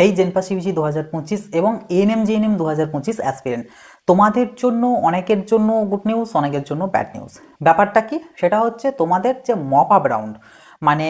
এই জেনপাস সিবিজি 2025 এবং ANM GNM 2025 aspirant, তোমাদের জন্য অনেকের জন্য গুড নিউজ, অনেকের জন্য ব্যাড নিউজ। ব্যাপারটা কি? সেটা হচ্ছে তোমাদের যে মপ আপ রাউন্ড, মানে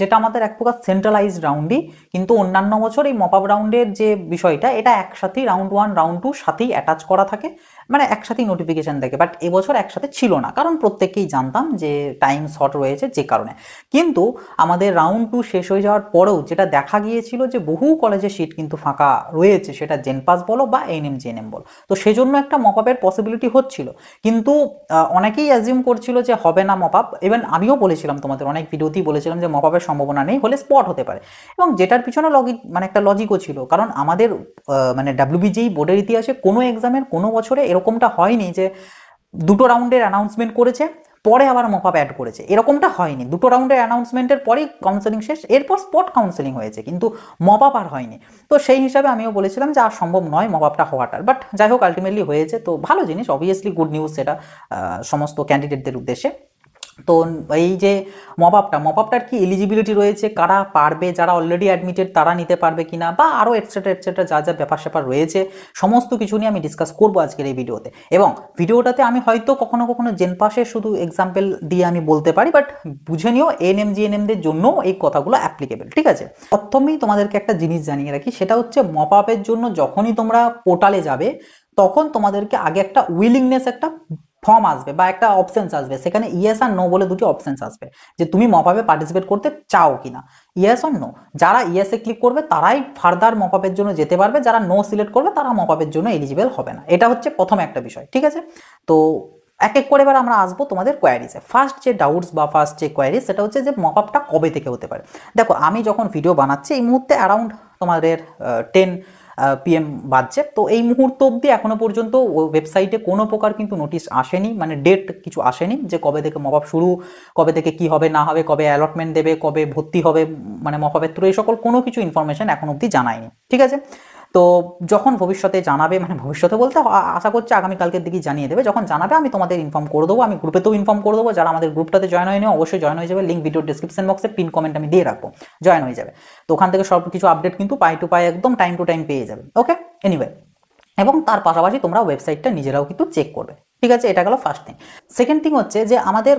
যেটা আমাদের এক প্রকার সেন্ট্রালাইজড রাউন্ডই, কিন্তু অন্যান্য বছর এই মপ আপ রাউন্ডের যে বিষয়টা, এটা একসাথেই রাউন্ড 1 রাউন্ড 2 সাথেই অ্যাটাচ করা থাকে, মানে একসাথেই নোটিফিকেশন থাকে। বাট এবছর একসাথে ছিল না, কারণ প্রত্যেককেই জানতাম যে টাইম শর্ট রয়েছে যে কারণে। কিন্তু আমাদের রাউন্ড 2 শেষ হয়ে যাওয়ার পরেও যেটা দেখা গিয়েছিল যে বহু কলেজে সিট কিন্তু ফাঁকা রয়েছে, সেটা জেনপাস বলো বা এএনএম জিএনএম বলো। তো সেজন্য একটা মপ আপের পসিবিলিটি হচ্ছিল, কিন্তু অনেকেই অ্যাজিউম করছিল যে হবে না মপ আপ। ইভেন আমিও বলেছিলাম, তোমাদের অনেক ভিডিওতেই বলেছিলাম যে মপ আপের সম্ভাবনা নেই, হলে স্পট হতে পারে। এবং যেটার পিছনে মানে একটা লজিকও ছিল, কারণ আমাদের মানে ডাব্লিউবিজিই বোর্ডের ইতিহাসে কোনো এক্সামের কোনো বছরে এরকমটা হয়নি যে দুটো রাউন্ডের অ্যানাউন্সমেন্ট করেছে, পরে আবার মপ আপ অ্যাড করেছে। এরকমটা হয়নি, দুটো রাউন্ডের অ্যানাউন্সমেন্টের পরেই কাউন্সেলিং শেষ, এরপর স্পট কাউন্সেলিং হয়েছে, কিন্তু মপ আপ আর হয়নি। তো সেই হিসাবে আমিও বলেছিলাম যে আর সম্ভব নয় মপ আপটা হওয়াটার। বাট যাই হোক, আলটিমেটলি হয়েছে, তো ভালো জিনিস, অবভিয়াসলি গুড নিউজ সেটা সমস্ত ক্যান্ডিডেটদের উদ্দেশ্যে। তো এই যে মপ আপটার কি এলিজিবিলিটি রয়েছে, কারা পারবে, যারা অলরেডি অ্যাডমিটেড তারা নিতে পারবে কিনা, বা আরও এটসেট্রা এটসেট্রা যা যা ব্যাপার স্যাপার রয়েছে, সমস্ত কিছু নিয়ে আমি ডিসকাস করবো আজকের এই ভিডিওতে। এবং ভিডিওটাতে আমি হয়তো কখনো কখনো জেনপাসের শুধু এক্সাম্পল দিয়ে আমি বলতে পারি, বাট বুঝে নিও এএনএম জিএনএমদের জন্য এই কথাগুলো অ্যাপ্লিকেবল, ঠিক আছে? প্রথমেই তোমাদেরকে একটা জিনিস জানিয়ে রাখি, সেটা হচ্ছে মপ আপের জন্য যখনই তোমরা পোর্টালে যাবে, তখন তোমাদেরকে আগে একটা উইলিংনেস, একটা ফর্ম আসবে বা একটা অপশনস আসবে, সেখানে ইয়েস আর নো বলে দুটি অপশনস আসবে, যে তুমি মপ আপে পার্টিসিপেট করতে চাও কিনা, ইয়েস আর নো। যারা ইয়েসে ক্লিক করবে তারাই ফার্দার মপ আপের জন্য যেতে পারবে, যারা নো সিলেক্ট করবে তারা মপ আপের জন্য এলিজিবল হবে না। এটা হচ্ছে প্রথম একটা বিষয়, ঠিক আছে? তো এক এক করে এবার আমরা আসবো তোমাদের কোয়ারিজে। ফার্স্ট যে ডাউটস বা ফার্স্ট যে কোয়ারিজ, সেটা হচ্ছে যে মপ আপটা কবে থেকে হতে পারে। দেখো, আমি যখন ভিডিও বানাচ্ছি এই মুহূর্তে অ্যারাউন্ড তোমাদের 10 PM বাজছে, তো এই মুহূর্ত অবধি এখনো পর্যন্ত ওয়েবসাইটে কোনো প্রকার কিন্তু নোটিশ আসেনি, মানে ডেট কিছু আসেনি যে কবে থেকে মপ আপ শুরু, কবে থেকে কি হবে না হবে, কবে অ্যালটমেন্ট দেবে, কবে ভর্তি হবে মানে মপ আপের থ্রু, এই সকল কোনো কিছু ইনফরমেশন এখন অবধি জানায়নি, ঠিক আছে? তো যখন ভবিষ্যতে জানাবে, মানে ভবিষ্যতে বলতে আশা করছি আগামীকালকের দিকেই জানিয়ে দেবে, যখন জানাবে আমি তোমাদের ইনফর্ম করে দেবো, আমি গ্রুপেতেও ইনফর্ম করে দেবো। যারা আমাদের গ্রুপটাতে জয়েন হয়নি অবশ্যই জয়েন হয়ে যাবে, লিঙ্ক ভিডিও ডিসক্রিপশন বক্সে পিন কমেন্ট আমি দিয়ে রাখবো, জয়েন হয়ে যাবে। তো ওখান থেকে সব কিছু আপডেট কিন্তু পাই টু পাই একদম টাইম টু টাইম পেয়ে যাবে, ওকে? এনিওয়ে, এবং তার পাশাপাশি তোমরা ওয়েবসাইটটা নিজেরাও কিন্তু চেক করবে, ঠিক আছে? এটা গেল ফার্স্ট থিং। সেকেন্ড থিং হচ্ছে যে আমাদের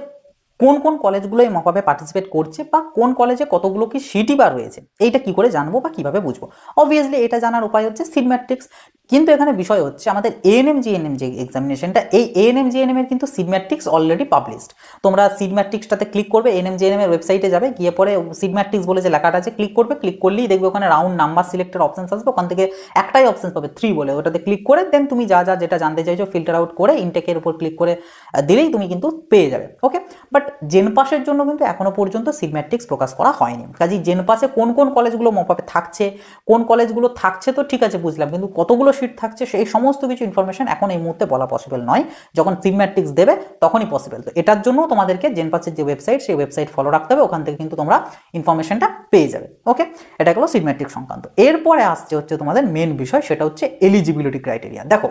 কোন কোন কলেজগুলো এই মপ আপে পার্টিসিপেট করছে, বা কোন কলেজে কতগুলো কি সিটই বা রয়েছে, এইটা কি করে জানবো বা কিভাবে বুঝবো? অবভিয়াসলি এটা জানার উপায় হচ্ছে সিট ম্যাট্রিক্স। কিন্তু এখানে বিষয় হচ্ছে আমাদের এএনএম জিএনএম যে এক্সামিনেশনটা, এই এএনএম জিএনএম এর কিন্তু সিট ম্যাট্রিক্স অলরেডি পাবলিশড। তোমরা সিট ম্যাট্রিক্সটাতে ক্লিক করবে, এএনএম জিএনএম এর ওয়েবসাইটে যাবে, গিয়ে পরে সিট ম্যাট্রিক্স বলে যে লেখাটা আছে ক্লিক করবে, ক্লিক করলেই দেখবে ওখানে রাউন্ড নাম্বার সিলেক্টের অপশন আসবে, ওখান থেকে একটাই অপশন পাবে 3 বলে, ওটাতে ক্লিক করে দেন তুমি যা যা যেটা জানতে চাইছো ফিল্টার আউট করে ইনটেকের উপর ক্লিক করে দিলেই তুমি কিন্তু পেয়ে যাবে, ওকে? বাট জেনপাসের জন্য কিন্তু এখনো পর্যন্ত সিট ম্যাট্রিক্স প্রকাশ করা হয়নি। কাজেই জেনপাসে কোন কোন কলেজগুলো মপ আপে থাকছে, কোন কলেজগুলো থাকছে তো ঠিক আছে বুঝলাম, কিন্তু কতগুলো সিট থাকছে সেই সমস্ত কিছু ইনফরমেশন এখন এই মুহূর্তে বলা পসিবল নয়। যখন সিট ম্যাট্রিক্স দেবে তখনই পসিবল। তো এটার জন্য তোমাদেরকে জেনপাসের যে ওয়েবসাইট, সেই ওয়েবসাইট ফলো রাখতে হবে, ওখান থেকে কিন্তু তোমরা ইনফরমেশনটা পেয়ে যাবে, ওকে? এটা হলো সিট ম্যাট্রিক্স সংক্রান্ত। এরপরে আসছে হচ্ছে তোমাদের মেন বিষয়, সেটা হচ্ছে এলিজিবিলিটি ক্রাইটেরিয়া। দেখো,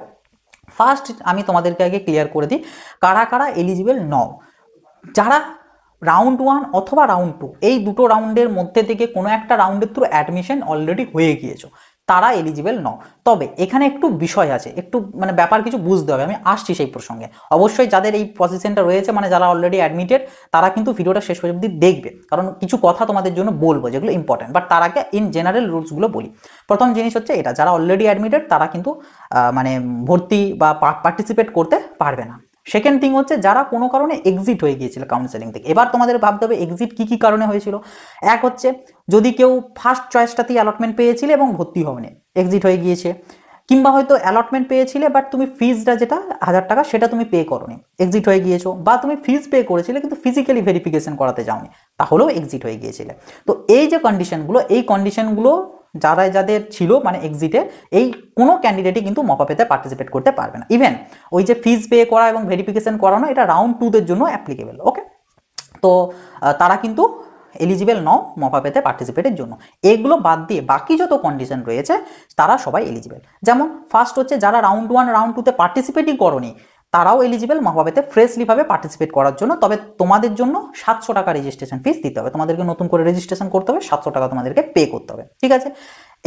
ফার্স্ট আমি তোমাদেরকে আগে ক্লিয়ার করে দিই কারা কারা এলিজিবল নও। যারা রাউন্ড 1 অথবা রাউন্ড 2 এই দুটো রাউন্ডের মধ্যে থেকে কোনো একটা রাউন্ডের থ্রু অ্যাডমিশন অলরেডি হয়ে গিয়েছো, তারা এলিজিবল নও। তবে এখানে একটু বিষয় আছে, একটু মানে ব্যাপার কিছু বুঝতে হবে, আমি আসছি সেই প্রসঙ্গে। অবশ্যই যাদের এই পজিশনটা রয়েছে, মানে যারা অলরেডি অ্যাডমিটেড, তারা কিন্তু ভিডিওটা শেষ পর্যন্ত দেখবে, কারণ কিছু কথা তোমাদের জন্য বলবো যেগুলো ইম্পর্টেন্ট। বাট তার আগে ইন জেনারেল রুলসগুলো বলি। প্রথম জিনিস হচ্ছে এটা, যারা অলরেডি অ্যাডমিটেড তারা কিন্তু মানে ভর্তি বা পার্টিসিপেট করতে পারবে না। সেকেন্ড থিং হচ্ছে যারা কোনো কারণে এক্সিট হয়ে গিয়েছিল কাউন্সেলিং থেকে। এবার তোমাদের ভাবতে হবে এক্সিট কী কী কারণে হয়েছিল। এক হচ্ছে যদি কেউ ফার্স্ট চয়েসটাতেই অ্যালটমেন্ট পেয়েছিলে এবং ভর্তি হওনি, এক্সিট হয়ে গিয়েছে। কিংবা হয়তো অ্যালটমেন্ট পেয়েছিলে বাট তুমি ফিজটা যেটা 1000 টাকা সেটা তুমি পে করোনি, এক্সিট হয়ে গিয়েছো। বা তুমি ফিজ পে করেছিলে কিন্তু ফিজিক্যালি ভেরিফিকেশন করাতে যাওনি, তাহলেও এক্সিট হয়ে গিয়েছিলে। তো এই যে কন্ডিশনগুলো, এই কন্ডিশনগুলো যারা যাদের ছিল মানে এক্সিটে, এই কোনো ক্যান্ডিডেটই কিন্তু মপ আপেতে পার্টিসিপেট করতে পারবে না। ইভেন ওই যে ফিজ পে করা এবং ভেরিফিকেশন করানো, এটা রাউন্ড 2 জন্য অ্যাপ্লিকেবল, ওকে? তো তারা কিন্তু এলিজিবল নও মপ আপেতে পার্টিসিপেটের জন্য। এগুলো বাদ দিয়ে বাকি যত কন্ডিশন রয়েছে তারা সবাই এলিজিবল। যেমন ফার্স্ট হচ্ছে যারা রাউন্ড 1 রাউন্ড 2তে পার্টিসিপেটই করনি, তারাও এলিজিবল মহাভাবেতে ফ্রেশলিভাবে পার্টিসিপেট করার জন্য। তবে তোমাদের জন্য 700 টাকা রেজিস্ট্রেশন ফিস দিতে হবে, তোমাদেরকে নতুন করে রেজিস্ট্রেশন করতে হবে, 700 টাকা তোমাদেরকে পে করতে হবে, ঠিক আছে।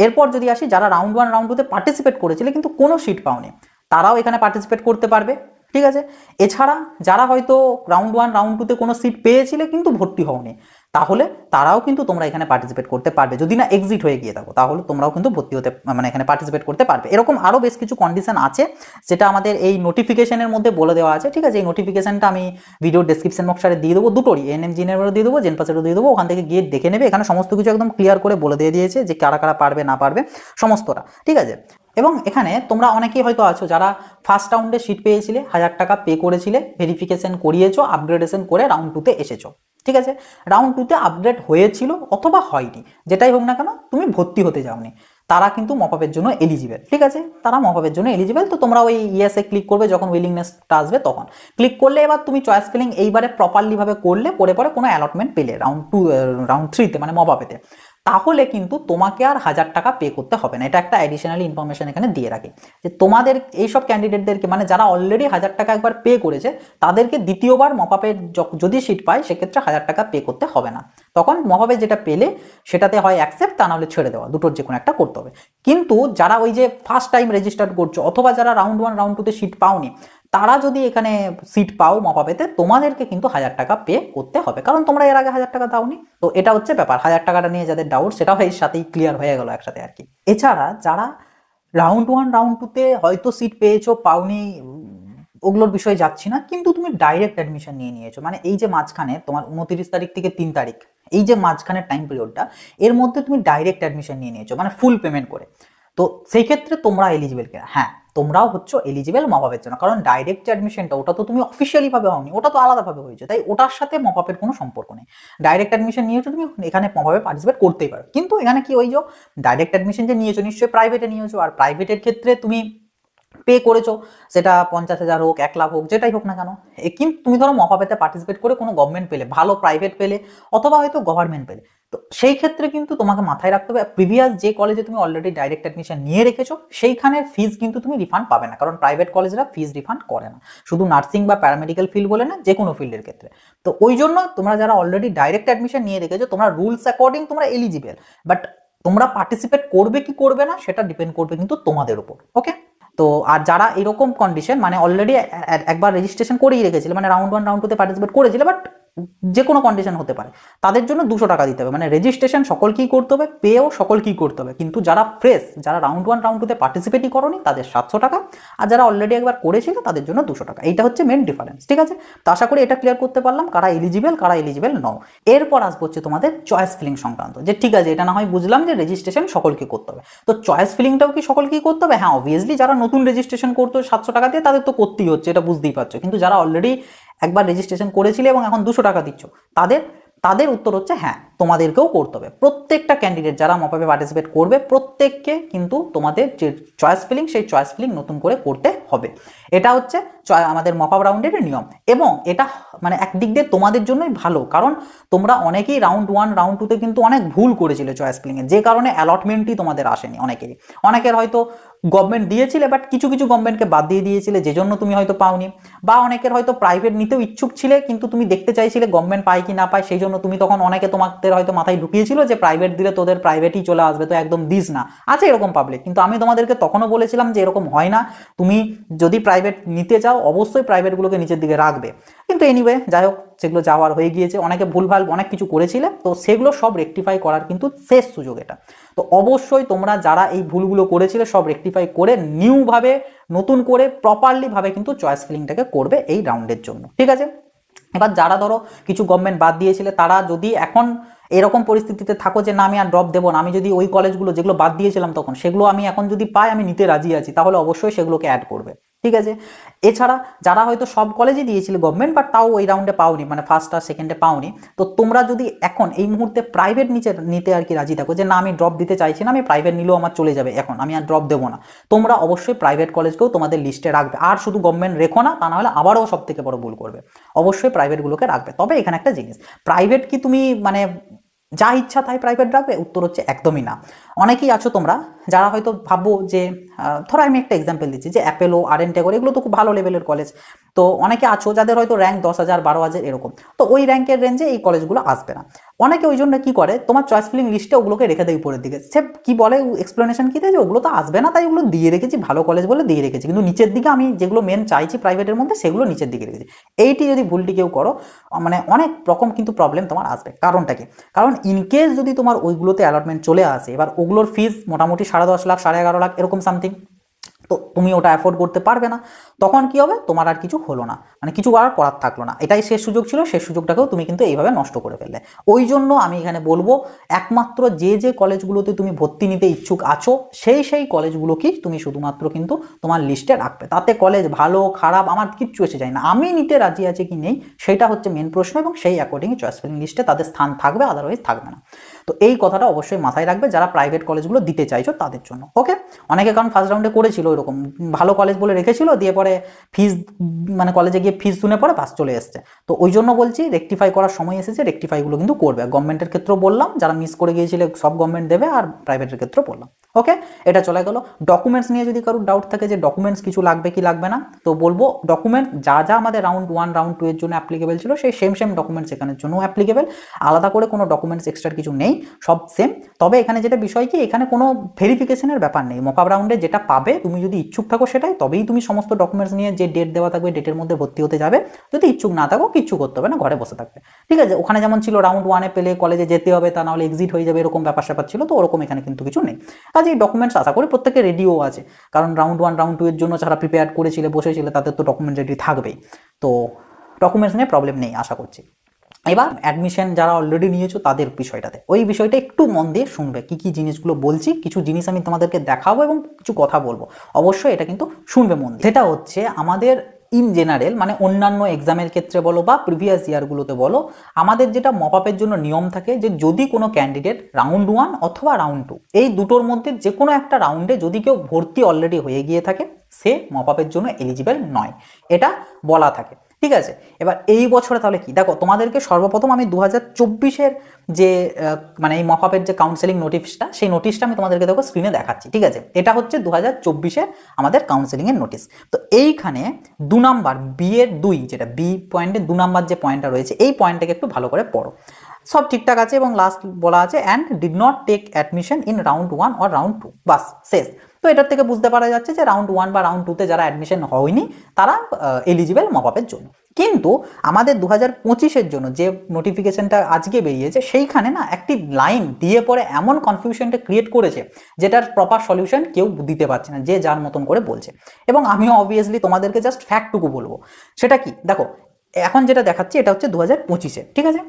এরপর যদি আসি, যারা রাউন্ড 1 রাউন্ড 2তে পার্টিসিপেট করেছিলে কিন্তু কোনো সিট পাওনি, তারাও এখানে পার্টিসিপেট করতে পারবে, ঠিক আছে। এছাড়া যারা হয়তো রাউন্ড 1 রাউন্ড 2তে কোনো সিট পেয়েছিলে কিন্তু ভর্তি হওনি, তাহলে তারাও কিন্তু তোমরা এখানে পার্টিসিপেট করতে পারবে। যদি না এক্সিট হয়ে গিয়ে থাকো তাহলে তোমরাও কিন্তু ভর্তি হতে মানে এখানে পার্টিসিপেট করতে পারবে। এরকম আরও বেশ কিছু কন্ডিশন আছে যেটা আমাদের এই নোটিফিকেশনের মধ্যে বলে দেওয়া আছে, ঠিক আছে। এই নোটিফিকেশনটা আমি ভিডিও ডেসক্রিপশন বক্সে দিয়ে দেবো, দুটোরই, এএনএম জিএনএমেরও দিয়ে দেবো, জেনপাসেরও দিয়ে দেবো, ওখান থেকে গিয়ে দেখে নেবে। এখানে সমস্ত কিছু একদম ক্লিয়ার করে বলে দিয়ে দিয়েছে যে কারা কারা পারবে না পারবে সমস্তটা, ঠিক আছে। এবং এখানে তোমরা অনেকেই হয়তো আছো যারা ফার্স্ট রাউন্ডে সিট পেয়েছিলে, 1000 টাকা পে করেছিলে, ভেরিফিকেশন করিয়েছো, আপগ্রেডেশন করে রাউন্ড 2তে এসেছো, ঠিক আছে। রাউন্ড 2তে আপগ্রেড হয়েছিল অথবা হয়নি, যেটাই হোক না কেন তুমি ভর্তি হতে যাওনি, তারা কিন্তু মপআপের জন্য এলিজিবল, ঠিক আছে। তারা মপআপের জন্য এলিজিবল। তো তোমরা ওই ইয়েসে ক্লিক করবে যখন উইলিংনেসটা আসবে তখন ক্লিক করলে, এবার তুমি চয়েস ফিলিং এইবারে প্রপারলি ভাবে করলে, পরে কোনো অ্যালটমেন্ট পেলে রাউন্ড 3তে মানে মপআপেতে, তাহলে কিন্তু তোমাকে আর 1000 টাকা পে করতে হবে না। এটা একটা অ্যাডিশনাল ইনফরমেশন এখানে দিয়ে রাখি যে তোমাদের এইসব ক্যান্ডিডেটদেরকে, মানে যারা অলরেডি 1000 টাকা একবার পে করেছে, তাদেরকে দ্বিতীয়বার মপআপের যদি সিট পায় সেক্ষেত্রে 1000 টাকা পে করতে হবে না। তখন মপআপে যেটা পেলে সেটাতে হয় অ্যাকসেপ্ট, তা নাহলে ছেড়ে দেওয়া, দুটোর যে কোনো একটা করতে হবে। কিন্তু যারা ওই যে ফার্স্ট টাইম রেজিস্টার করছো অথবা যারা রাউন্ড 1 রাউন্ড 2তে সিট পাওনি, তারা যদি এখানে সিট পাও মপআপেতে, তোমাদেরকে কিন্তু 1000 টাকা পে করতে হবে, কারণ তোমরা এর আগে 1000 টাকা দাওনি। তো এটা হচ্ছে ব্যাপার, 1000 টাকাটা নিয়ে যাদের ডাউট সেটাও এর সাথেই ক্লিয়ার হয়ে গেল একসাথে আর কি। এছাড়া যারা রাউন্ড 1 রাউন্ড 2তে হয়তো সিট পেয়েছো পাওনি, ওগুলোর বিষয়ে যাচ্ছি না, কিন্তু তুমি ডাইরেক্ট অ্যাডমিশন নিয়ে নিয়েছো, মানে এই যে মাঝখানে তোমার 29 তারিখ থেকে 3 তারিখ, এই যে মাঝখানের টাইম পিরিয়ডটা, এর মধ্যে তুমি ডাইরেক্ট অ্যাডমিশন নিয়ে নিয়েছো, মানে ফুল পেমেন্ট করে। তো সেই ক্ষেত্রে তোমরা এলিজিবল কিনা? হ্যাঁ, তোমরাও হচ্ছে এলিজিবল মপআপের জন্য, কারণ ডাইরেক্ট অ্যাডমিশনটা ওটা তো তুমি অফিসিয়ালি ভাবে হওনি, ওটা তো আলাদাভাবে হয়েছে, তাই ওটার সাথে মপআপের কোনো সম্পর্ক নেই। ডাইরেক্ট অ্যাডমিশন নিয়েছো তুমি, এখানে মপআপে পার্টিসিপেট করতেই পারো। কিন্তু এখানে কি, ওই যে ডাইরেক্ট অ্যাডমিশন যে নিয়েছো নিশ্চয়ই প্রাইভেটে নিয়েছো, আর প্রাইভেটের ক্ষেত্রে তুমি পে করেছো, সেটা 50,000 হোক 1 লাখ হোক যেটাই হোক না কেন। কিন্তু তুমি ধরো মপআপেতে পার্টিসিপেট করে কোনো গভর্নমেন্ট পেলে, ভালো প্রাইভেট পেলে, অথবা হয়তো গভর্নমেন্ট পেলে, তো সেই ক্ষেত্রে কিন্তু তোমাকে মাথায় রাখতে হবে প্রিভিয়াস যে কলেজে তুমি অলরেডি ডাইরেক্ট অ্যাডমিশন নিয়ে রেখেছো সেইখানের ফিজ কিন্তু তুমি রিফান্ড পাবে না, কারণ প্রাইভেট কলেজরা ফিজ রিফান্ড করে না, শুধু নার্সিং বা প্যারামেডিক্যাল ফিল্ড বলে না, যে কোনো ফিল্ডের ক্ষেত্রে। তো ওই জন্য তোমরা যারা অলরেডি ডাইরেক্ট অ্যাডমিশন নিয়ে রেখেছো, তোমরা রুলস অ্যাকর্ডিং তোমরা এলিজিবল, বাট তোমরা পার্টিসিপেট করবে কি করবে না সেটা ডিপেন্ড করবে কিন্তু তোমাদের উপর, ওকে। তো আর যারা এরকম কন্ডিশন, মানে অলরেডি একবার রেজিস্ট্রেশন করেই রেখেছিল, মানে রাউন্ড 1 রাউন্ড 2তে পার্টিসিপেট করেছিল, বাট যে কোনো কন্ডিশন হতে পারে, তাদের জন্য 200 টাকা দিতে হবে। মানে রেজিস্ট্রেশন সকলকেই করতে হবে, পেও সকলকেই করতে হবে, কিন্তু যারা ফ্রেশ, যারা রাউন্ড 1 রাউন্ড 2তে পার্টিসিপেটই করনি, তাদের 700 টাকা, আর যারা অলরেডি একবার করেছিল তাদের জন্য 200 টাকা। এইটা হচ্ছে মেন ডিফারেন্স, ঠিক আছে। তো আশা করি এটা ক্লিয়ার করতে পারলাম কারা এলিজিবল কারা এলিজিবল নও। এরপর আসবো হচ্ছে তোমাদের চয়েস ফিলিং সংক্রান্ত, যে ঠিক আছে এটা না হয় বুঝলাম যে রেজিস্ট্রেশন সকলকে করতে হবে, তো চয়েস ফিলিংটাও কি সকলকেই করতে হবে? হ্যাঁ, অবভিয়াসলি যারা নতুন রেজিস্ট্রেশন করতো 700 টাকা দিয়ে, তাদের তো করতেই হচ্ছে, এটা বুঝতেই পারছো। কিন্তু যারা অলরেডি একবার রেজিস্ট্রেশন করেছিলে এবং এখন 200 টাকা দিচ্ছ, তাদের তাদের উত্তর হচ্ছে হ্যাঁ, তোমাদেরকেও করতে হবে। প্রত্যেকটা ক্যান্ডিডেট যারা মপআপে পার্টিসিপেট করবে, প্রত্যেককে কিন্তু তোমাদের যে চয়েস ফিলিং, সেই চয়েস ফিলিং নতুন করে করতে হবে। এটা হচ্ছে আমাদের মপআপ রাউন্ডের নিয়ম, এবং এটা মানে একদিক দিয়ে তোমাদের জন্যই ভালো, কারণ তোমরা অনেকেই রাউন্ড 1 রাউন্ড 2তে কিন্তু অনেক ভুল করেছিলে চয়েস ফিলিংয়ে, যে কারণে অ্যালটমেন্টই তোমাদের আসেনি অনেকেরই। অনেকের হয়তো গভর্নমেন্ট দিয়েছিলে, বাট কিছু কিছু গভর্নমেন্টকে বাদ দিয়ে দিয়েছিলে, যে জন্য তুমি হয়তো পাওনি। বা অনেকের হয়তো প্রাইভেট নিতেও ইচ্ছুক ছিলে, কিন্তু তুমি দেখতে চাইছিলে গভর্নমেন্ট পায় কি না পায়, সেই জন্য তুমি তখন অনেকে তোমাদের হয়তো মাথায় ঢুকিয়েছিল যে প্রাইভেট দিলে তোদের প্রাইভেটই চলে আসবে, তো একদম দিস না। আছে এরকম পাবলিক, কিন্তু আমি তোমাদেরকে তখনও বলেছিলাম যে এরকম হয় না, তুমি যদি প্রাইভেট নিতে চাও অবশ্যই প্রাইভেটগুলোকে নিচের দিকে রাখবে। কিন্তু এনিওয়ে যাই হোক, সেগুলো যাওয়ার হয়ে গিয়েছে, অনেকে ভুলভাল অনেক কিছু করেছিলে, তো সেগুলো সব রেকটিফাই করার কিন্তু শেষ সুযোগ এটা। তো অবশ্যই তোমরা যারা এই ভুলগুলো করেছিলে সব রেকটিফাই করে নিউভাবে নতুন করে প্রপারলি ভাবে কিন্তু চয়েস ফিলিংটাকে করবে এই রাউন্ডের জন্য, ঠিক আছে। এবার যারা ধরো কিছু গভর্নমেন্ট বাদ দিয়েছিলে, তারা যদি এখন এরকম পরিস্থিতিতে থাকো যে না আমি আর ড্রপ দেবো না, আমি যদি ওই কলেজগুলো যেগুলো বাদ দিয়েছিলাম তখন সেগুলো আমি এখন যদি পাই, আমি নিতে রাজি আছি, তাহলে অবশ্যই সেগুলোকে অ্যাড করবে, ঠিক আছে। এছাড়া যারা হয়তো সব কলেজে দিয়েছিল গভর্নমেন্ট, বাট তাও ওই রাউন্ডে পাওনি, মানে ফার্স্ট আর সেকেন্ডে পাওনি, তো তোমরা যদি এখন এই মুহূর্তে প্রাইভেট নিতে আর কি রাজি থাকো, যে না আমি ড্রপ দিতে চাইছি না, আমি প্রাইভেট নিলেও আমার চলে যাবে, এখন আমি আর ড্রপ দেবো না, তোমরা অবশ্যই প্রাইভেট কলেজকেও তোমাদের লিস্টে রাখবে। আর শুধু গভর্নমেন্ট রেখো না, তা না হলে আবারও সব থেকে বড় ভুল করবে। অবশ্যই প্রাইভেটগুলোকে রাখবে। তবে এখানে একটা জিনিস, প্রাইভেট কি তুমি মানে যা ইচ্ছা তাই প্রাইভেট রাখবে? উত্তর হচ্ছে একদমই না। অনেকেই আছো তোমরা যারা হয়তো ভাববো যে ধরো আমি একটা এক্সাম্পল দিচ্ছি যে অ্যাপেলো আরএন ট্যাগর এগুলো তো খুব ভালো লেভেলের কলেজ, তো অনেকে আছো যাদের হয়তো র্যাঙ্ক 10,000 12,000 এরকম, তো ওই র্যাঙ্কের রেঞ্জে এই কলেজগুলো আসবে না। অনেকে ওই জন্য কি করে তোমার চয়েস ফিলিং লিস্টে ওগুলোকে রেখে দেয় উপরের দিকে, সে কি বলে এক্সপ্লেনেশন কি দেয় যে ওগুলো তো আসবে না তাই ওগুলো দিয়ে রেখেছি, ভালো কলেজ বলে দিয়ে রেখেছি, কিন্তু নিচের দিকে আমি যেগুলো মেন চাইছি প্রাইভেটের মধ্যে সেগুলো নিচের দিকে রেখেছি। এইটি যদি ভুলটি কেউ করো মানে অনেক রকম কিন্তু প্রবলেম তোমার আসবে। কারণটা কি? কারণ ইনকেস যদি তোমার ওইগুলোতে অ্যালটমেন্ট চলে আসে, এবার ওগুলোর ফিস মোটামুটি 10.5 লাখ 11.5 লাখ এরকম সামথিং, তো তুমি ওটা অ্যাফোর্ড করতে পারবে না, তখন কি হবে তোমার আর কিছু হলো না, মানে কিছু আর করার থাকলো না, এটাই শেষ সুযোগ ছিল, শেষ সুযোগটাকেও তুমি কিন্তু এইভাবে নষ্ট করে ফেললে। ওই জন্য আমি এখানে বলবো একমাত্র যে যে কলেজগুলোতে তুমি ভর্তি নিতে ইচ্ছুক আছো সেই কলেজগুলোকেই তুমি শুধুমাত্র কিন্তু তোমার লিস্টে রাখবে। তাতে কলেজ ভালো খারাপ আমার কিচ্ছু এসে যায় না, আমি নিতে রাজি আছি কি নেই সেটা হচ্ছে মেন প্রশ্ন, এবং সেই অ্যাকর্ডিং চয়েস ফিলিং লিস্টে তাদের স্থান থাকবে, আদারওয়াইজ থাকবে না। তো এই কথাটা অবশ্যই মাথায় রাখবে যারা প্রাইভেট কলেজগুলো দিতে চাইছো তাদের জন্য। ওকে, অনেকে কারণ ফার্স্ট রাউন্ডে করেছিল এরকম, ভালো কলেজ বলে রেখেছিল, দিয়ে পরে ফিস মানে কলেজে গিয়ে ফিস শুনে পরে পাস চলে এসছে। তো ওই জন্য বলছি রেকটিফাই করার সময় এসেছে, রেকটিফাইগুলো কিন্তু করবে। গভর্নমেন্টের ক্ষেত্রেও বললাম যারা মিস করে গিয়েছিলে সব গভর্নমেন্ট দেবে, আর প্রাইভেটের ক্ষেত্রেও বললাম। ওকে, এটা চলে গেল। ডকুমেন্টস নিয়ে যদি কারোর ডাউট থাকে যে ডকুমেন্টস কিছু লাগবে কি লাগবে না, তো বলবো ডকুমেন্ট যা যা আমাদের রাউন্ড 1 রাউন্ড 2 এর জন্য অ্যাপ্লিকেবল ছিল সেই সেম ডকুমেন্টস এখানের জন্য অ্যাপ্লিকেবল, আলাদা করে কোনো ডকুমেন্টস এক্সট্রা কিছু নেই, সব সেম। তবে এখানে যেটা বিষয় কি, এখানে কোনো ভেরিফিকেশনের ব্যাপার নেই, মকআপ রাউন্ডে যেটা পাবে তুমি যদি ইচ্ছুক থাকো সেটাই, তবেই তুমি সমস্ত ডকুমেন্টস নিয়ে যে ডেট দেওয়া থাকবে ডেটের মধ্যে ভর্তি হতে যাবে। যদি ইচ্ছুক না থাকো কিচ্ছু করতে হবে না, ঘরে বসে থাকবে। ঠিক আছে, ওখানে যেমন ছিল রাউন্ড 1-এ পেলে কলেজে যেতে হবে, তা নাহলে এক্সিট হয়ে যাবে, এরকম ব্যাপার স্যাপার ছিল, তো ওরকম এখানে কিন্তু কিছু নেই। কাজে এই ডকুমেন্টস আশা করি প্রত্যেকের রেডিও আছে, কারণ রাউন্ড 1 রাউন্ড 2 এর জন্য যারা প্রিপেয়ার করেছিলে বসেছিলে তাদের তো ডকুমেন্ট রেডি থাকবেই, তো ডকুমেন্টস নিয়ে প্রবলেম নেই আশা করছি। এবার অ্যাডমিশন যারা অলরেডি নিয়েছো তাদের বিষয়টাতে, ওই বিষয়টা একটু মন দিয়ে শুনবে, কি কি জিনিসগুলো বলছি, কিছু জিনিস আমি তোমাদেরকে দেখাবো এবং কিছু কথা বলবো, অবশ্যই এটা কিন্তু শুনবে মন দিয়ে। সেটা হচ্ছে আমাদের ইন জেনারেল মানে অন্যান্য এক্সামের ক্ষেত্রে বলো বা প্রিভিয়াস ইয়ারগুলোতে বলো, আমাদের যেটা মপআপের জন্য নিয়ম থাকে যে যদি কোনো ক্যান্ডিডেট রাউন্ড 1 অথবা রাউন্ড 2 এই দুটোর মধ্যে যে কোনো একটা রাউন্ডে যদি কেউ ভর্তি অলরেডি হয়ে গিয়ে থাকে সে মপআপের জন্য এলিজিবল নয়, এটা বলা থাকে। ঠিক আছে, এবার এই বছরে তাহলে কি দেখো, তোমাদেরকে সর্বপ্রথম আমি 2024-এর যে মানে এই মকআপের যে কাউন্সেলিং নোটিশটা, সেই নোটিশটা আমি তোমাদেরকে দেখো স্ক্রিনে দেখাচ্ছি। ঠিক আছে, এটা হচ্ছে 2024-এর আমাদের কাউন্সেলিংয়ের নোটিশ। তো এইখানে 2 নাম্বার বি এর 2, যেটা বি পয়েন্টে 2 নাম্বার যে পয়েন্টটা রয়েছে এই পয়েন্টটাকে একটু ভালো করে পড়ো। সব ঠিকঠাক আছে এবং লাস্ট বলা আছে and did not take admission in round 1 or round 2, বাস শেষ। তো এটার থেকে বুঝতে পারা যাচ্ছে যে রাউন্ড 1 বা রাউন্ড 2-তে যারা অ্যাডমিশন হয়নি তারা এলিজিবল মকআপের জন্য। কিন্তু আমাদের 2025-এর জন্য যে নোটিফিকেশনটা আজকে বেরিয়েছে সেইখানে না একটি লাইন দিয়ে পরে এমন কনফিউশনটা ক্রিয়েট করেছে যেটার প্রপার সলিউশন কেউ দিতে পারছে না, যে যার মতন করে বলছে। এবং আমিও অবভিয়াসলি তোমাদেরকে জাস্ট ফ্যাক্টটুকু বলবো। সেটা কি দেখো, এখন যেটা দেখাচ্ছি এটা হচ্ছে 2025-এ। ঠিক আছে,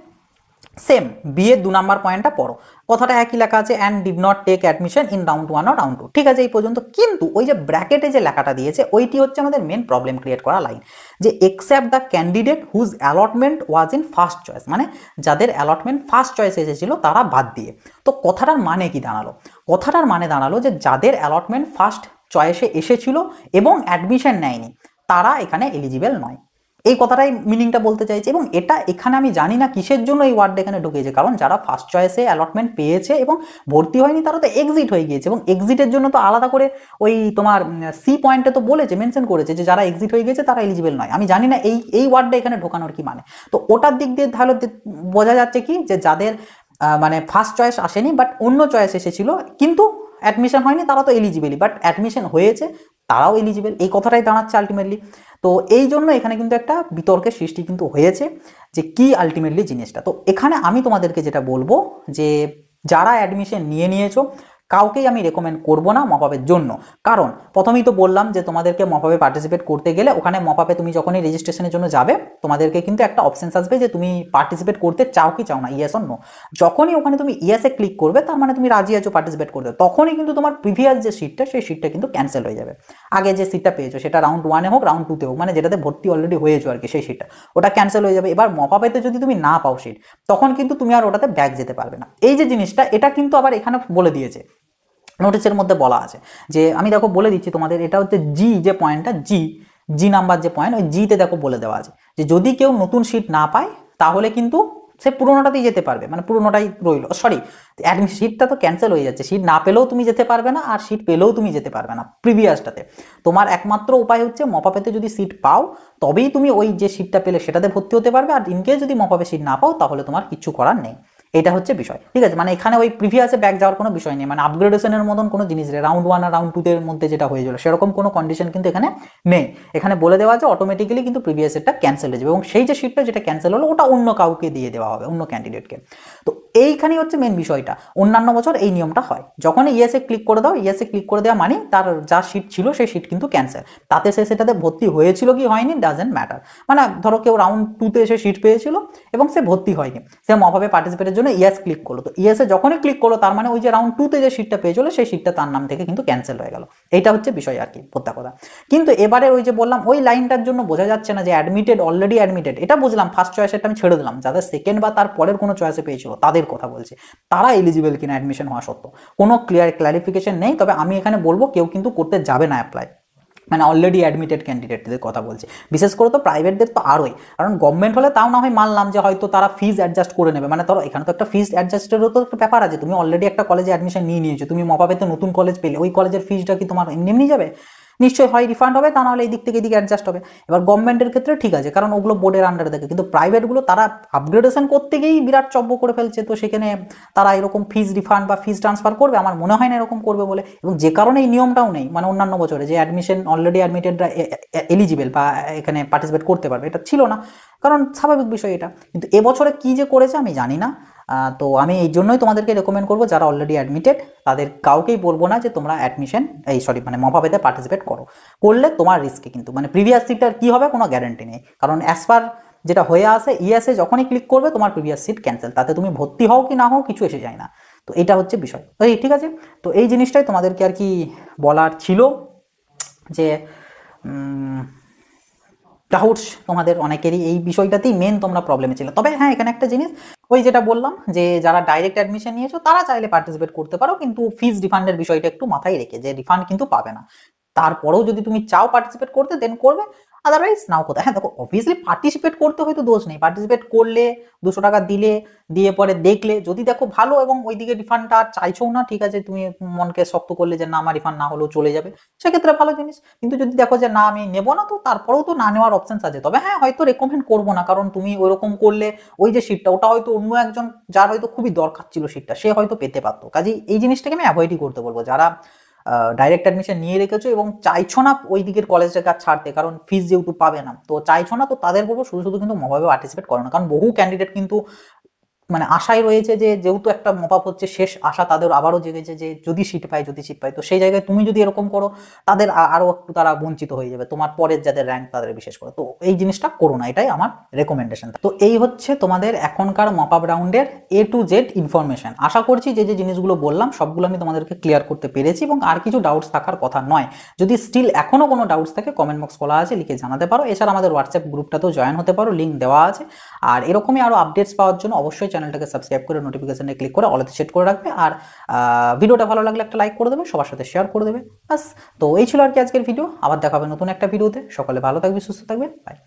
সেম বিয়ে 2 নাম্বার পয়েন্টটা পড়ো, কথাটা একই লেখা আছে and did not take admission in round 1 or round 2। ঠিক আছে এই পর্যন্ত, কিন্তু ওই যে ব্র্যাকেটে যে লেখাটা দিয়েছে ওইটি হচ্ছে আমাদের মেন প্রবলেম ক্রিয়েট করা লাইন, যে except the candidate whose allotment was in first choice, মানে যাদের অ্যালটমেন্ট ফার্স্ট চয়েসে এসেছিল তারা বাদ দিয়ে। তো কথাটার মানে কি দাঁড়ালো? কথাটার মানে দাঁড়ালো যে যাদের অ্যালটমেন্ট ফার্স্ট চয়েসে এসেছিল এবং অ্যাডমিশন নেয়নি তারা এখানে এলিজিবল নয়, এই কথাটাই মিনিংটা বলতে চাইছে। এবং এটা এখানে আমি জানি না কিসের জন্য এই ওয়ার্ডটা এখানে ঢুকিয়েছে, কারণ যারা ফার্স্ট চয়েসে অ্যালটমেন্ট পেয়েছে এবং ভর্তি হয়নি তারা তো এক্সিট হয়ে গিয়েছে, এবং এক্সিটের জন্য তো আলাদা করে ওই তোমার সি পয়েন্টে তো বলেছে, মেনশন করেছে যে যারা এক্সিট হয়ে গেছে তারা এলিজিবল নয়। আমি জানি না এই ওয়ার্ডটা এখানে ঢোকানোর কি মানে। তো ওটার দিক দিয়ে তাহলে বোঝা যাচ্ছে কি, যে যাদের মানে ফার্স্ট চয়েস আসেনি বাট অন্য চয়েস এসেছিল কিন্তু অ্যাডমিশন হয়নি তারা তো এলিজিবলই, বাট অ্যাডমিশন হয়েছে তারাও এলিজিবল, এই কথাটাই দাঁড়াচ্ছে আলটিমেটলি। তো এই জন্য এখানে কিন্তু একটা বিতর্কের সৃষ্টি কিন্তু হয়েছে যে কি আলটিমেটলি জিনিসটা। তো এখানে আমি তোমাদেরকে যেটা বলবো যে যারা অ্যাডমিশন নিয়েছো কাউকেই আমি রেকমেন্ড করবো না মপআপের জন্য, কারণ প্রথমেই তো বললাম যে তোমাদেরকে মপআপে পার্টিসিপেট করতে গেলে ওখানে মপআপে তুমি যখনই রেজিস্ট্রেশনের জন্য যাবে তোমাদেরকে কিন্তু একটা অপশন আসবে যে তুমি পার্টিসিপেট করতে চাও কি চাও না, ইয়েস অর নো। যখনই ওখানে তুমি ইয়েসে ক্লিক করবে তার মানে তুমি রাজি আছো পার্টিসিপেট করতে, তখনই কিন্তু তোমার প্রিভিয়াস যে সিটটা সেই সিটটা কিন্তু ক্যান্সেল হয়ে যাবে। আগে যে সিটটা পেয়েছো সেটা রাউন্ড 1-এ হোক রাউন্ড 2-তে হোক, মানে যেটাতে ভর্তি অলরেডি হয়েছো আর কি, সেই সিটটা ওটা ক্যান্সেল হয়ে যাবে। এবার মপআপেতে যদি তুমি না পাও সিট তখন কিন্তু তুমি আর ওটাতে ব্যাক যেতে পারবে না। এই যে জিনিসটা এটা কিন্তু আবার এখানে বলে দিয়েছে, নোটিশের মধ্যে বলা আছে যে আমি দেখো বলে দিচ্ছি তোমাদের, এটা হচ্ছে জি যে পয়েন্টটা, জি নাম্বার যে পয়েন্ট, ওই জিতে দেখো বলে দেওয়া আছে যে যদি কেউ নতুন সিট না পায় তাহলে কিন্তু সে পুরোনোটাতেই যেতে পারবে, মানে পুরোনোটাই রইলো, সরি অ্যাডমিশন সিটটা তো ক্যান্সেল হয়ে যাচ্ছে, সিট না পেলেও তুমি যেতে পারবে না, আর সিট পেলেও তুমি যেতে পারবে না প্রিভিয়াসটাতে। তোমার একমাত্র উপায় হচ্ছে মপাপেতে যদি সিট পাও তবেই তুমি ওই যে সিটটা পেলে সেটাতে ভর্তি হতে পারবে, আর ইনকেস যদি মপাপে সিট না পাও তাহলে তোমার কিচ্ছু করার নেই। এটা হচ্ছে বিষয়, ঠিক আছে। মানে এখানে ওই প্রিভিয়াসে ব্যাক যাওয়ার কোনো বিষয় নেই, মানে আপগ্রেডেশনের মতন কোনো জিনিস নেই, রাউন্ড 1 আর রাউন্ড 2 এর মধ্যে যেটা হয়ে যাবে সেরকম কোনো কন্ডিশন কিন্তু এখানে নেই। এখানে বলে দেওয়া আছে অটোমেটিক্যালি কিন্তু প্রিভিয়াসেরটা ক্যান্সেল হয়ে যাবে, এবং সেই যে সিটটা যেটা ক্যান্সেল হলো ওটা অন্য কাউকে দিয়ে দেওয়া হবে, অন্য ক্যান্ডিডেটকে। তো এইখানেই হচ্ছে মেন বিষয়টা। অন্যান্য বছর এই নিয়মটা হয়, যখন ইয়েসে ক্লিক করে দাও, ইয়েসে ক্লিক করে দেওয়া মানে তার যা সিট ছিল সেই সিট কিন্তু ক্যান্সেল, তাতে সে সেটাতে ভর্তি হয়েছিল কি হয়নি ডাজেন্ট ম্যাটার। মানে ধরো কেউ রাউন্ড 2তে এসে সিট পেয়েছিল এবং সে ভর্তি হয়নি, সে মপআপে পার্টিসিপেটের জন্য ইয়েস ক্লিক করলো, তো ইয়েসে যখনই ক্লিক করলো তার মানে ওই যে রাউন্ড 2তে যে সিটটা পেয়েছিল সেই সিটটা তার নাম থেকে কিন্তু ক্যান্সেল হয়ে গেল। এইটা হচ্ছে বিষয় আর কি, প্রত্যেক কথা। কিন্তু এবারে ওই যে বললাম ওই লাইনটার জন্য বোঝা যাচ্ছে না যে অ্যাডমিটেড, অলরেডি অ্যাডমিটেড, এটা বুঝলাম, ফার্স্ট চয়েসেরটা আমি ছেড়ে দিলাম, যাদের সেকেন্ড বা তার পরের কোনো চয়েসে পেয়েছিল তাদের কথা বলছি, তারা এলিজিবল কিনা অ্যাডমিশন হওয়া সত্ত্বেও কোনো ক্লারিফিকেশন নেই। তবে আমি এখানে বলবো কেউ কিন্তু করতে যাবে না অ্যাপ্লাই, মানে অলরেডি অ্যাডমিটেড ক্যান্ডিডেটদের কথা বলছি, বিশেষ করে তো প্রাইভেটদের তো আরোই, কারণ গভর্নমেন্ট হলে তাও না হয় মানলাম যে হয়তো তারা ফিজ অ্যাডজাস্ট করে নেবে, মানে ধরো এখানে তো একটা ফিজ অ্যাডজাস্টেরও তো একটা ব্যাপার আছে, তুমি অলরেডি একটা কলেজে অ্যাডমিশন নিয়ে নিয়েছো, তুমি মপাপেতে নতুন কলেজ পেলে ওই কলেজের ফিজটা কি তোমার এমনি এমনি যাবে? নিশ্চয়ই হয় রিফান্ড হবে, তা নাহলে এই দিক থেকে এদিকে অ্যাডজাস্ট হবে। এবার গভর্নমেন্টের ক্ষেত্রে ঠিক আছে, কারণ ওগুলো বোর্ডের আন্ডারে থাকে, কিন্তু প্রাইভেটগুলো তারা আপগ্রেডেশন করতে গিয়েই বিরাট চব্য করে ফেলছে, তো সেখানে তারা এরকম ফিজ রিফান্ড বা ফিজ ট্রান্সফার করবে আমার মনে হয় না এরকম করবে বলে, এবং যে কারণে এই নিয়মটাও নেই, মানে অন্যান্য বছরে যে অ্যাডমিশন অলরেডি অ্যাডমিটেডরা এলিজিবল বা এখানে পার্টিসিপেট করতে পারবে এটা ছিল না, কারণ স্বাভাবিক বিষয় এটা। কিন্তু এবছরে কি যে করেছে আমি জানি না। তো আমি এই জন্যই তোমাদেরকে রেকমেন্ড করবো যারা অলরেডি অ্যাডমিটেড তাদের কাউকেই বলবো না যে তোমরা অ্যাডমিশন মানে মপাপেতে পার্টিসিপেট করো, করলে তোমার রিস্কে কিন্তু মানে প্রিভিয়াস সিটটার কি হবে কোনো গ্যারান্টি নেই, কারণ অ্যাজ পার যেটা হয়ে আসে ইএসএ যখনই ক্লিক করবে তোমার প্রিভিয়াস সিট ক্যান্সেল, তাতে তুমি ভর্তি হও কি না হও কিছু এসে যায় না। তো এটা হচ্ছে বিষয়, ওই ঠিক আছে। তো এই জিনিসটাই তোমাদেরকে আর কি বলার ছিল, যে ডাউটস তোমাদের অনেকেরই এই বিষয়টাতেই মেন তোমরা প্রবলেমে ছিল। তবে হ্যাঁ, এখানে একটা জিনিস ওই যেটা বললাম যে যারা ডাইরেক্ট অ্যাডমিশন নিয়েছো তারা চাইলে পার্টিসিপেট করতে পারো, কিন্তু ফিজ রিফান্ডের বিষয়টা একটু মাথায় রেখে, যে রিফান্ড কিন্তু পাবে না। তারপরেও যদি তুমি চাও পার্টিসিপেট করতে দেন করবে, আদারওয়াইজ নাও করতে। হ্যাঁ দেখো, অবভিয়াসলি পার্টিসিপেট করতে হয়তো দোষ নেই, পার্টিসিপেট করলে 200 টাকা দিলে, দিয়ে পরে দেখলে যদি দেখো ভালো এবং ওইদিকে রিফান্ডটা আর চাইছো না, ঠিক আছে, তুমি মনকে শক্ত করলে যে না আমার রিফান্ড না হলেও চলে যাবে, সেক্ষেত্রে ভালো জিনিস। কিন্তু যদি দেখো যে না আমি নেবো না, তো তারপরেও তো না নেওয়ার অপশন আছে। তবে হ্যাঁ, হয়তো রেকমেন্ড করবো না, কারণ তুমি ওইরকম করলে ওই যে সিটটা ওটা হয়তো অন্য একজন যার হয়তো খুবই দরকার ছিল সিটটা সে হয়তো পেতে পারতো, কাজে এই জিনিসটাকে আমি অ্যাভয়েডই করতে বলবো যারা ডাইরেক্ট অ্যাডমিশন নিয়ে রেখেছো এবং চাইছো না ওই দিকের কলেজটাকে আর ছাড়তে, কারণ ফিস যেহেতু পাবে না তো চাইছো না, তো তাদের বলবো শুধু শুধু কিন্তু মভাবে পার্টিসিপেট করো না, কারণ বহু ক্যান্ডিডেট কিন্তু মানে আশায় রয়েছে যে যেহেতু একটা মপআপ হচ্ছে শেষ আশা তাদের আবারও জেগেছে যে যদি সিট পাই, যদি সিট পাই, তো সেই জায়গায় তুমি যদি এরকম করো তাদের আরো একটু তারা বঞ্চিত হয়ে যাবে, তোমার পরের যাদের র্যাঙ্ক তাদের বিশেষ করে। তো এই জিনিসটা করো না, এটাই আমার রেকমেন্ডেশন। তো এই হচ্ছে তোমাদের এখনকার মপআপ রাউন্ডের A to Z ইনফরমেশন। আশা করছি যে যে জিনিসগুলো বললাম সবগুলো আমি তোমাদেরকে ক্লিয়ার করতে পেরেছি এবং আর কিছু ডাউটস থাকার কথা নয়। যদি স্টিল এখনো কোনো ডাউটস থাকে কমেন্ট বক্স খোলা আছে, লিখে জানাতে পারো। এছাড়া আমাদের হোয়াটসঅ্যাপ গ্রুপটাতেও জয়েন হতে পারো, লিঙ্ক দেওয়া আছে। আর এরকমই আরো আপডেটস পাওয়ার জন্য অবশ্যই চ্যানেলটাকে সাবস্ক্রাইব করে নোটিফিকেশনে ক্লিক করে অলতে সেট করে রাখবে। আর ভিডিওটা ভালো লাগলে একটা লাইক করে দেবে, সবার সাথে শেয়ার করে দেবে, বাস। তো এই ছিল আর কি আজকের ভিডিও, আবার দেখা হবে নতুন একটা ভিডিওতে। সকলে ভালো থাকবে, সুস্থ থাকবে, বাই।